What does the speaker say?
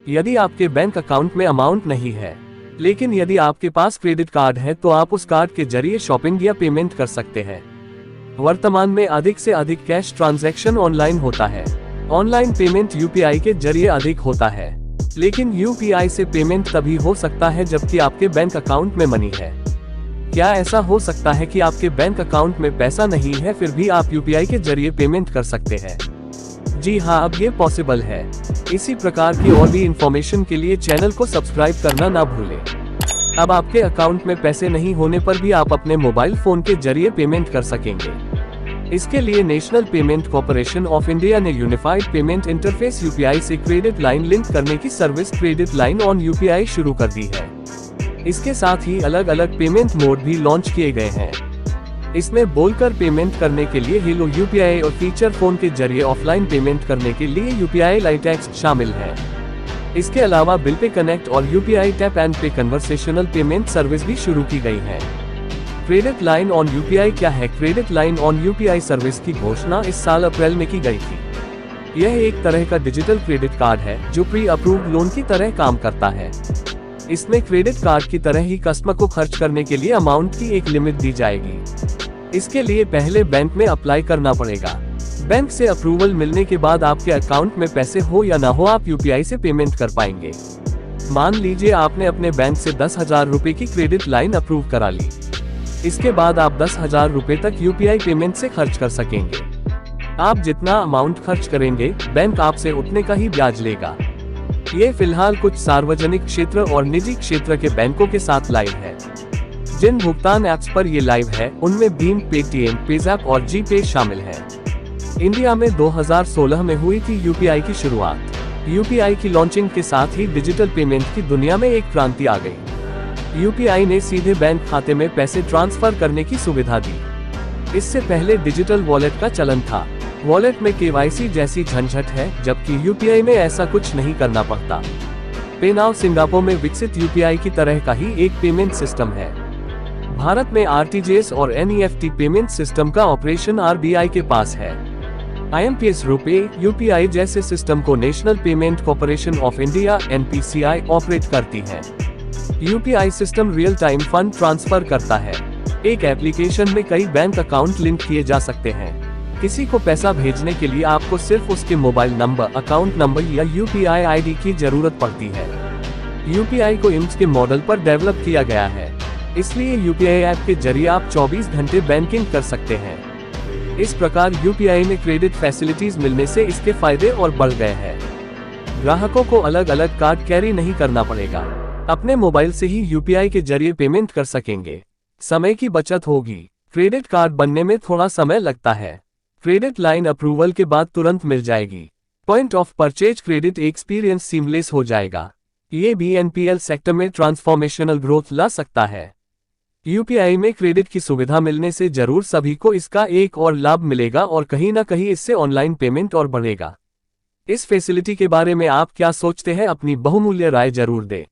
यदि आपके bank account में अमाउंट नहीं है, लेकिन यदि आपके पास क्रेडिट कार्ड है तो आप उस कार्ड के जरिए शॉपिंग या पेमेंट कर सकते हैं। वर्तमान में अधिक से अधिक कैश ट्रांजैक्शन ऑनलाइन होता है। ऑनलाइन पेमेंट यूपीआई के जरिए अधिक होता है, लेकिन यूपीआई से पेमेंट तभी हो सकता है जबकि आपके बैंक अकाउंट में मनी है। क्या ऐसा हो सकता है कि आपके बैंक अकाउंट में पैसा नहीं है फिर भी आप यूपीआई के जरिए पेमेंट कर सकते हैं? जी हाँ, अब ये पॉसिबल है। इसी प्रकार की और भी इंफॉर्मेशन के लिए चैनल को सब्सक्राइब करना ना भूलें। अब आपके अकाउंट में पैसे नहीं होने पर भी आप अपने मोबाइल फोन के जरिए पेमेंट कर सकेंगे। इसके लिए national payment corporation of India ने यूनिफाइड पेमेंट इंटरफेस यूपीआई से क्रेडिट लाइन लिंक करने की service credit line on UPI शुरू कर दी है। इसके साथ ही अलग अलग पेमेंट मोड भी लॉन्च किए गए हैं। इसमें बोलकर पेमेंट करने के लिए हेलो यूपीआई और फीचर फोन के जरिए ऑफलाइन पेमेंट करने के लिए यूपीआई लाइटेक्स शामिल है। इसके अलावा बिल पे कनेक्ट और यूपीआई टैप एंड पे कन्वर्सेशनल पेमेंट सर्विस भी शुरू की गई है। क्रेडिट लाइन ऑन यूपीआई क्या है? Credit line on UPI service की घोषणा इस साल अप्रैल में की गई थी। यह एक तरह का डिजिटल क्रेडिट कार्ड है जो प्री अप्रूव्ड लोन की तरह काम करता है। इसमें क्रेडिट कार्ड की तरह ही कस्टमर को खर्च करने के लिए अमाउंट की एक लिमिट दी जाएगी। इसके लिए पहले बैंक में अप्लाई करना पड़ेगा। बैंक से अप्रूवल मिलने के बाद आपके अकाउंट में पैसे हो या ना हो आप यूपीआई से पेमेंट कर पाएंगे। मान लीजिए आपने अपने बैंक से 10,000 रुपए की क्रेडिट लाइन अप्रूव करा ली। इसके बाद आप 10,000 रुपए तक यूपीआई पेमेंट से खर्च कर सकेंगे। आप जितना अमाउंट खर्च करेंगे बैंक आपसे उतने का ही ब्याज लेगा। ये फिलहाल कुछ सार्वजनिक क्षेत्र और निजी क्षेत्र के बैंकों के साथ लाइव है। जिन भुगतान ऐप्स पर ये लाइव है उनमें भीम, पेटीएम, पेज़ैप और जीपे शामिल है। इंडिया में 2016 में हुई थी यूपीआई की शुरुआत। यूपीआई की लॉन्चिंग के साथ ही डिजिटल पेमेंट की दुनिया में एक क्रांति आ गई। यूपीआई ने सीधे बैंक खाते में पैसे ट्रांसफर करने की सुविधा दी। इससे पहले डिजिटल वॉलेट का चलन था। वॉलेट में केवाईसी जैसी झंझट है, जबकि यूपीआई में ऐसा कुछ नहीं करना पड़ता। पेनाउ सिंगापुर में विकसित यूपीआई की तरह का ही एक पेमेंट सिस्टम है। भारत में आरटीजीएस और एनईएफटी पेमेंट सिस्टम का ऑपरेशन आरबीआई के पास है। आईएमपीएस, रुपे, यूपीआई जैसे सिस्टम को national payment corporation of India (NPCI) operate करती है। UPI system real time fund transfer करता है। एक एप्लीकेशन में कई बैंक अकाउंट लिंक किए जा सकते हैं। किसी को पैसा भेजने के लिए आपको सिर्फ उसके मोबाइल नंबर, अकाउंट नंबर या यूपीआई आईडी की जरूरत पड़ती है। यूपीआई को IMS के मॉडल पर डेवलप किया गया है, इसलिए यूपीआई ऐप के जरिए आप 24 घंटे बैंकिंग कर सकते हैं। इस प्रकार यूपीआई में क्रेडिट फैसिलिटीज मिलने से इसके फायदे और बढ़ गए हैं। ग्राहकों को अलग अलग कार्ड कैरी नहीं करना पड़ेगा। अपने मोबाइल से ही यूपीआई के जरिए पेमेंट कर सकेंगे। समय की बचत होगी। क्रेडिट कार्ड बनने में थोड़ा समय लगता है। क्रेडिट लाइन अप्रूवल के बाद तुरंत मिल जाएगी। Point of purchase credit experience seamless हो जाएगा। ये भी एनपीएल सेक्टर में ट्रांसफॉर्मेशनल ग्रोथ ला सकता है। यूपीआई में क्रेडिट की सुविधा मिलने से जरूर सभी को इसका एक और लाभ मिलेगा और कहीं ना कहीं इससे ऑनलाइन पेमेंट और बढ़ेगा। इस फैसिलिटी के बारे में आप क्या सोचते हैं? अपनी बहुमूल्य राय जरूर दें।